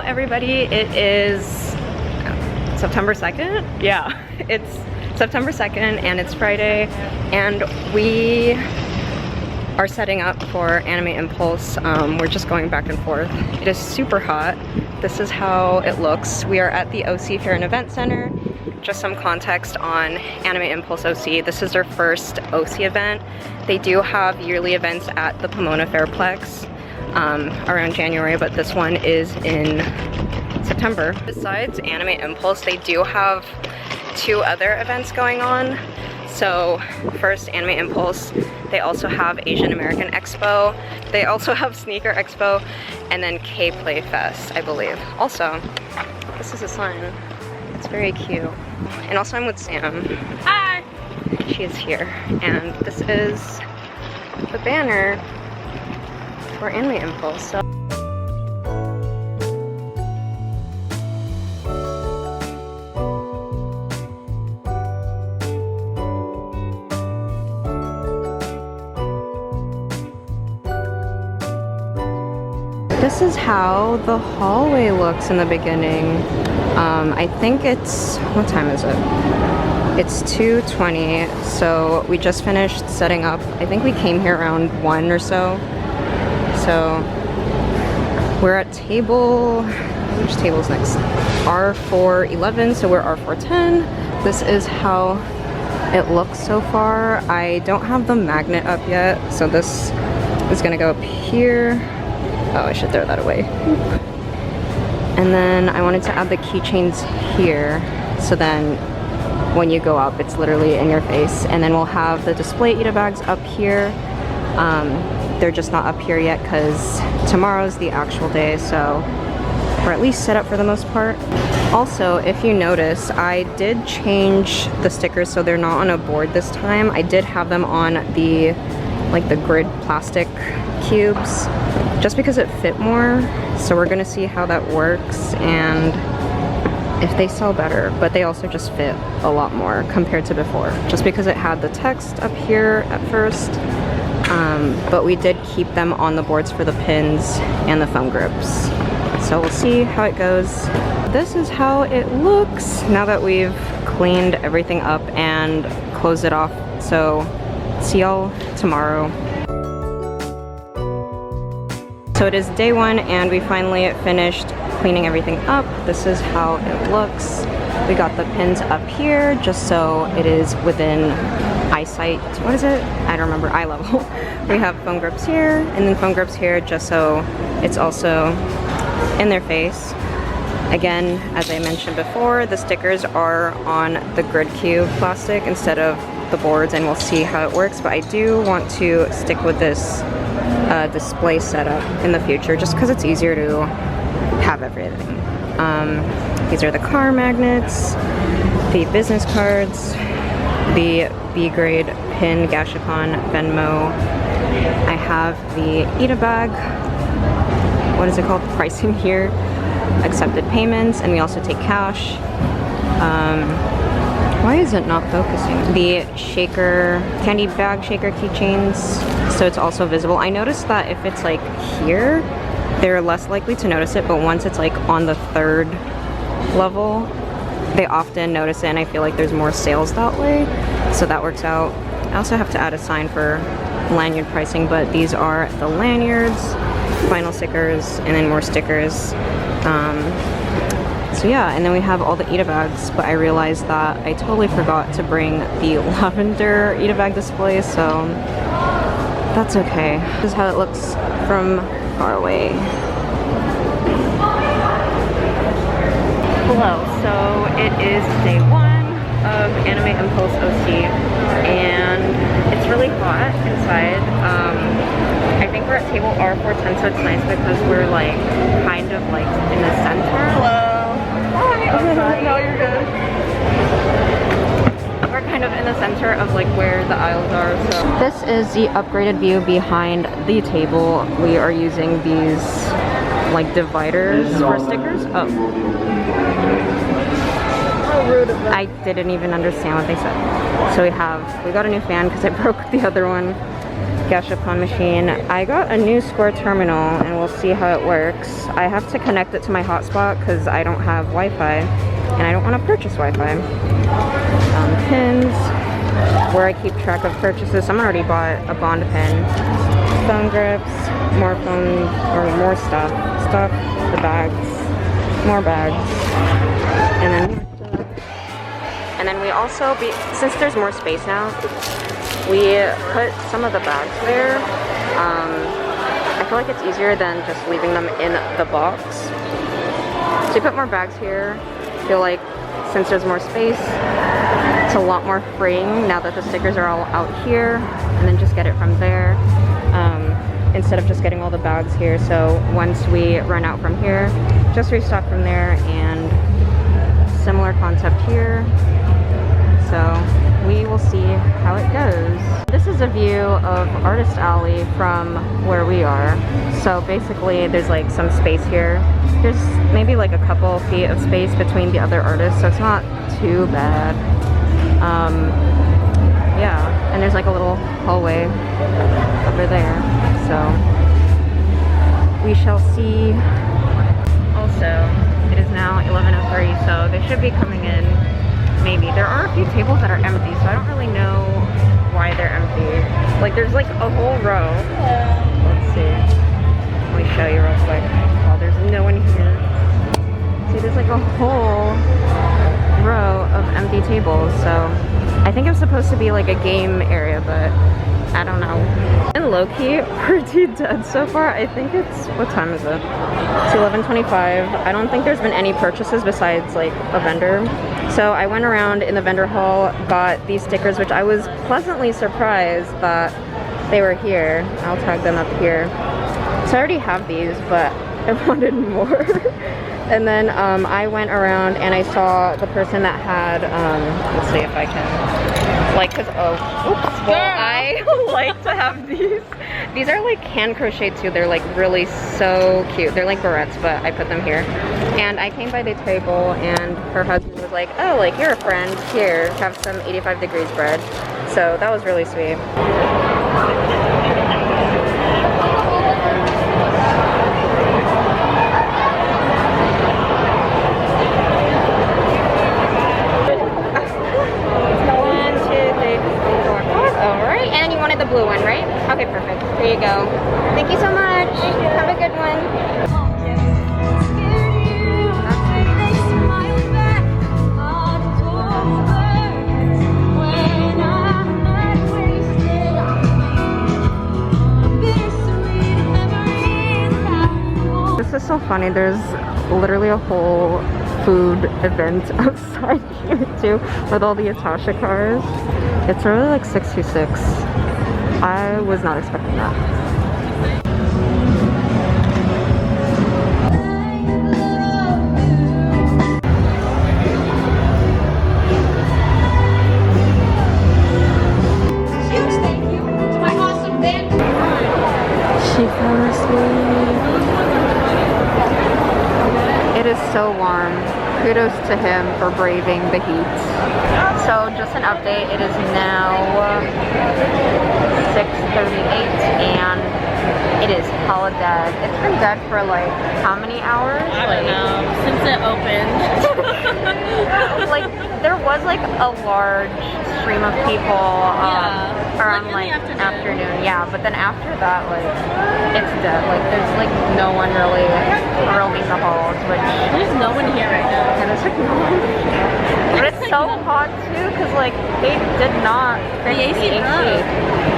everybody, it is September 2nd? Yeah, it's September 2nd and it's Friday and we are setting up for Anime Impulse. We're just going back and forth. It is super hot. This is how it looks. We are at the OC Fair and Event Center. Just some context on Anime Impulse OC. This is their first OC event. They do have yearly events at the Pomona Fairplex around January, but this one is in September. Besides Anime Impulse, they do have 2 other events going on. So first, Anime Impulse, they also have Asian American Expo, they also have Sneaker Expo, and then K-Play Fest, I believe. Also, this is a sign. It's very cute. And also I'm with Sam. Hi! She is here. And this is the banner for Anime Impulse. So this is how the hallway looks in the beginning. I think it's, what time is it? It's 2:20, so we just finished setting up. I think we came here around 1 or so. So we're at table, which table's next? R411, so we're R410. This is how it looks so far. I don't have the magnet up yet, so this is gonna go up here. Oh, I should throw that away. And then I wanted to add the keychains here, so then when you go up, it's literally in your face. And then we'll have the display Ita bags up here. They're just not up here yet because tomorrow's the actual day, so we're at least set up for the most part. Also, if you notice, I did change the stickers so they're not on a board this time. I did have them on the grid plastic cubes just because it fit more. So we're gonna see how that works and if they sell better, but they also just fit a lot more compared to before, just because it had the text up here at first. But we did keep them on the boards for the pins and the foam grips. So we'll see how it goes. This is how it looks now that we've cleaned everything up and closed it off. So see y'all tomorrow. So it is day 1 and we finally finished cleaning everything up. This is how it looks. We got the pins up here just so it is within eyesight. What is it? I don't remember. Eye level. We have foam grips here and then foam grips here just so it's also in their face. Again, as I mentioned before, the stickers are on the grid cube plastic instead of the boards, and we'll see how it works, but I do want to stick with this display setup in the future just because it's easier to have everything. These are the car magnets, the business cards, the B-grade pin, Gashapon, Venmo. I have the Ita bag, what is it called, pricing here, accepted payments, and we also take cash. Why is it not focusing? The shaker, candy bag shaker keychains, so it's also visible. I noticed that if it's like here, they're less likely to notice it, but once it's like on the 3rd level, they often notice it, and I feel like there's more sales that way, so that works out. I also have to add a sign for lanyard pricing, but these are the lanyards, vinyl stickers, and then more stickers. So yeah, and then we have all the Ita bags, but I realized that I totally forgot to bring the lavender Ita bag display, so that's okay. This is how it looks from far away. Hello, so it is day 1 of Anime Impulse OC, and it's really hot inside. I think we're at table R410, so it's nice because we're like kind of like in the center. Hello. Hi. No, you're good. We're kind of in the center of like where the aisles are. So this is the upgraded view behind the table. We are using these like dividers for stickers. Oh. I didn't even understand what they said. So we got a new fan because I broke the other one. Gashapon machine. I got a new Square terminal and we'll see how it works. I have to connect it to my hotspot because I don't have Wi-Fi and I don't want to purchase Wi-Fi. Pins, where I keep track of purchases. Someone already bought a Bond pin. Phone grips, more phone, or more stuff. The bags, more bags. And then we also, since there's more space now, we put some of the bags there. I feel like it's easier than just leaving them in the box. So we put more bags here. I feel like since there's more space, it's a lot more freeing now that the stickers are all out here, and then just get it from there instead of just getting all the bags here. So once we run out from here, just restock from there, and similar concept here. So we will see how it goes. This is a view of Artist Alley from where we are. So basically there's like some space here. There's maybe like a couple feet of space between the other artists, so it's not too bad. Yeah, and there's like a little hallway over there. So we shall see. Also, it is now 11:03, so they should be coming in. Maybe. There are a few tables that are empty, so I don't really know why they're empty. Like there's like a whole row. Let's see. Let me show you real quick. Oh, there's no one here. See, there's like a whole row of empty tables. So I think it's supposed to be like a game area, but I don't know. And low-key, pretty dead so far. I think it's, what time is it? It's 11:25. I don't think there's been any purchases besides like a vendor. So I went around in the vendor hall, got these stickers, which I was pleasantly surprised that they were here. I'll tag them up here. So I already have these, but I wanted more. And then I went around and I saw the person that had, let's see if I can, like, cause, oh, oops, well, I like to have these. These are like hand crocheted too. They're like really so cute. They're like barrettes, but I put them here. And I came by the table and her husband was like, oh, like, you're a friend, here, have some 85 degrees bread. So that was really sweet. The blue one, right? Okay, perfect. There you go. Thank you so much. Have a good one. This is so funny. There's literally a whole food event outside here too with all the Atasha cars. It's really like 626. I was not expecting that. Huge thank you to my awesome band. She fell asleep. It is so warm. Kudos to him for braving the heat. So just an update, it is now 6:38 and it is hella dead. It's been dead for like how many hours? I don't know, since it opened. Like there was like a large stream of people around like afternoon. Yeah, but then after that, like it's dead. Like there's like no one really roaming the halls, which There's no one here right now. and it's like no one. But it's so hot too, because like they did not fix The AC broke.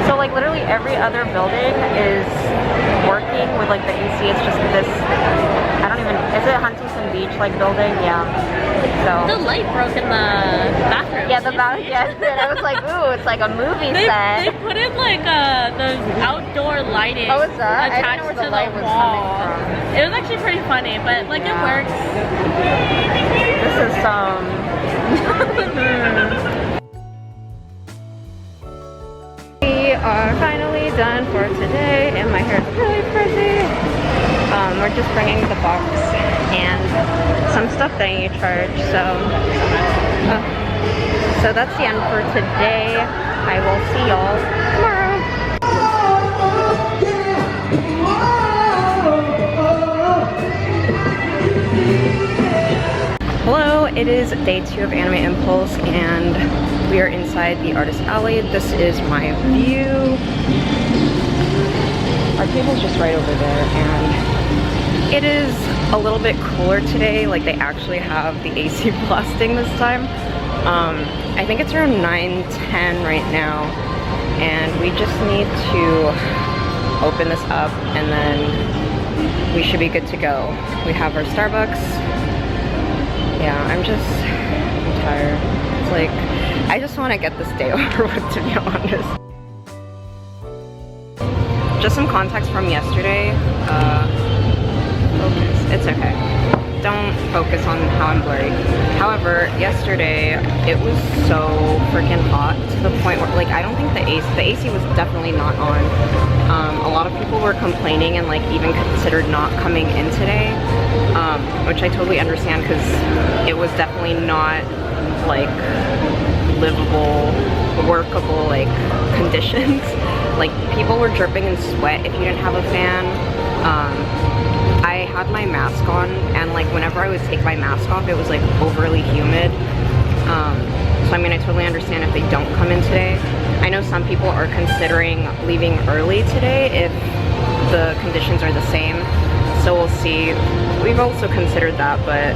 So like literally every other building is working with like the AC. It's just this, I don't even, is it Huntington Beach like building? Yeah. The So light broke in the bathroom. yeah, the bathroom. Yes, and I was like, ooh, it's like a movie set. They put in like the outdoor lighting. Oh, is that? I didn't attached know where to the light was wall. coming from. It was actually pretty funny, but like it works. This is We are finally done for today, and my hair is really frizzy. We're just bringing the box and some stuff that I need to charge. So that's the end for today. I will see y'all tomorrow. it is day 2 of Anime Impulse and we are inside the Artist Alley. This is my view. Our table's just right over there and it is a little bit cooler today. Like they actually have the AC blasting this time. I think it's around 9:10 right now and we just need to open this up and then we should be good to go. We have our Starbucks. Yeah, I'm tired. It's like, I just want to get this day over with, to be honest. Just some context from yesterday. Focus. It's okay. Don't focus on how I'm blurry. However, yesterday it was so freaking hot to the point where, like, I don't think the AC was definitely not on. A lot of people were complaining and like even considered not coming in today, which I totally understand because it was definitely not like livable, workable like conditions. Like people were dripping in sweat if you didn't have a fan. I had my mask on and like whenever I would take my mask off it was like overly humid. So I mean I totally understand if they don't come in today. I know some people are considering leaving early today if the conditions are the same. So we'll see. We've also considered that, but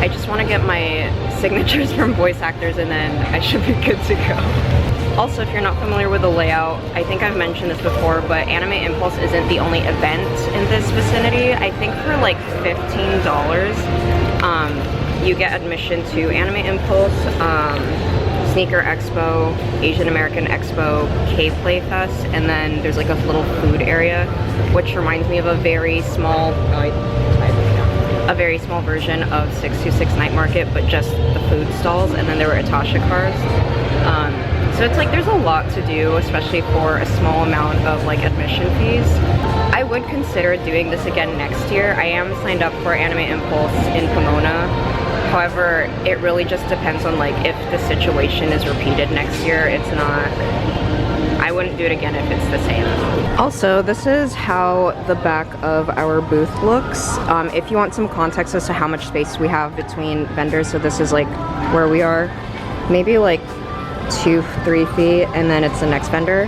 I just want to get my signatures from voice actors and then I should be good to go. Also, if you're not familiar with the layout, I think I've mentioned this before, but Anime Impulse isn't the only event in this vicinity. I think for like $15, you get admission to Anime Impulse, Sneaker Expo, Asian American Expo, K-Play Fest, and then there's like a little food area, which reminds me of a very small version of 626 Night Market, but just the food stalls, and then there were Atasha cars. So it's like there's a lot to do, especially for a small amount of like admission fees. I would consider doing this again next year. I am signed up for Anime Impulse in Pomona. However, it really just depends on like if the situation is repeated next year. It's not, I wouldn't do it again if it's the same. Also, this is how the back of our booth looks. If you want some context as to how much space we have between vendors, so this is like where we are, maybe like 2-3 feet, and then it's the next vendor.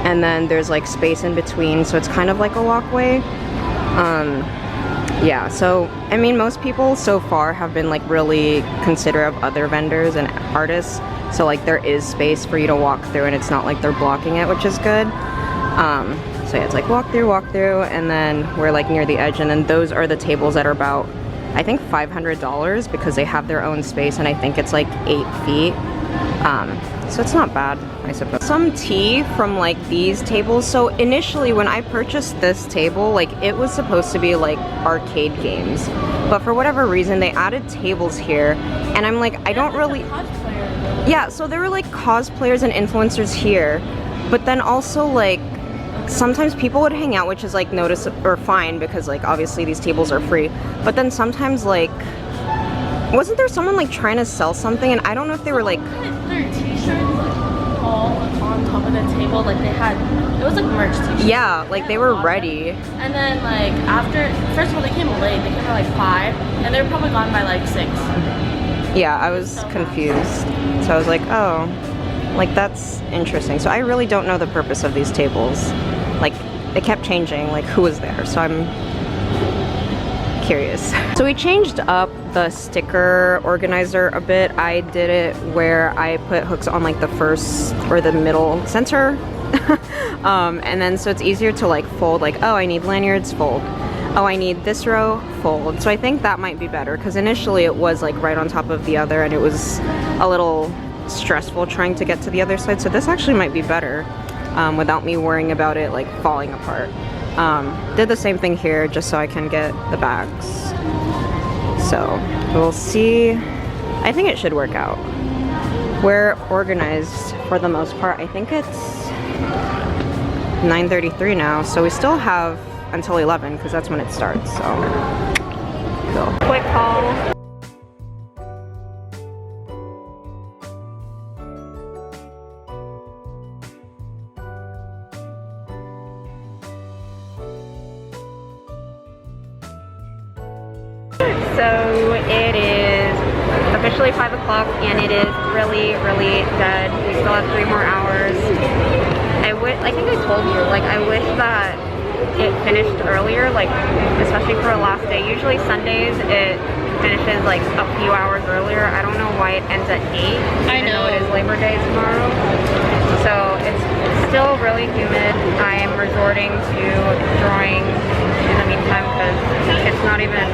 And then there's like space in between, so it's kind of like a walkway. Yeah, so I mean most people so far have been like really considerate of other vendors and artists, so like there is space for you to walk through and it's not like they're blocking it, which is good. So yeah, it's like walk through, and then we're like near the edge, and then those are the tables that are about, I think $500 because they have their own space, and I think it's like 8 feet. So it's not bad, I suppose. Some tea from like these tables. So initially when I purchased this table, like it was supposed to be like arcade games, but for whatever reason they added tables here, and I'm like, I don't really, yeah, so there were like cosplayers and influencers here, but then also like sometimes people would hang out, which is like notice or fine because like obviously these tables are free, but then sometimes like, wasn't there someone like trying to sell something, and I don't know if they were like their t-shirts like all on top of the table, like they had, it was like merch t-shirts. Yeah, like they were ready. And then like after, first of all they came late, they came at like 5 and they were probably gone by like 6. Yeah, I was confused. So I was like, oh, like that's interesting. So I really don't know the purpose of these tables. Like they kept changing like who was there, so I'm curious. So we changed up the sticker organizer a bit. I did it where I put hooks on like the first or the middle center. And then so it's easier to like fold, like, oh, I need lanyards, fold. Oh, I need this row, fold. So I think that might be better because initially it was like right on top of the other and it was a little stressful trying to get to the other side. So this actually might be better without me worrying about it like falling apart. Did the same thing here just so I can get the bags. So we'll see. I think it should work out. We're organized for the most part. I think it's 9:33 now, so we still have until 11 because that's when it starts. So quick call. So it is officially 5 o'clock and it is really, really dead. We still have 3 more hours. I think I told you, like, I wish that it finished earlier, like, especially for a last day. Usually Sundays it finishes like a few hours earlier. I don't know why it ends at 8, even though it is Labor Day tomorrow. So it's still really humid. I am resorting to drawing in the meantime because it's not even,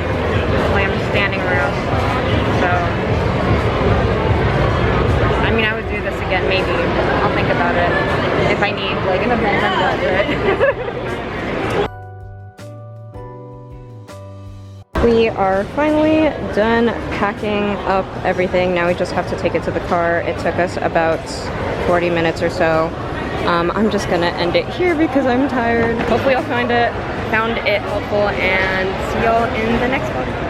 like, I'm just standing around. So, I mean, I would do this again, maybe. I'll think about it if I need, like, an event, I'm budget. We are finally done packing up everything. Now we just have to take it to the car. It took us about 40 minutes or so. I'm just gonna end it here because I'm tired. Hopefully y'all found it helpful, and see y'all in the next one.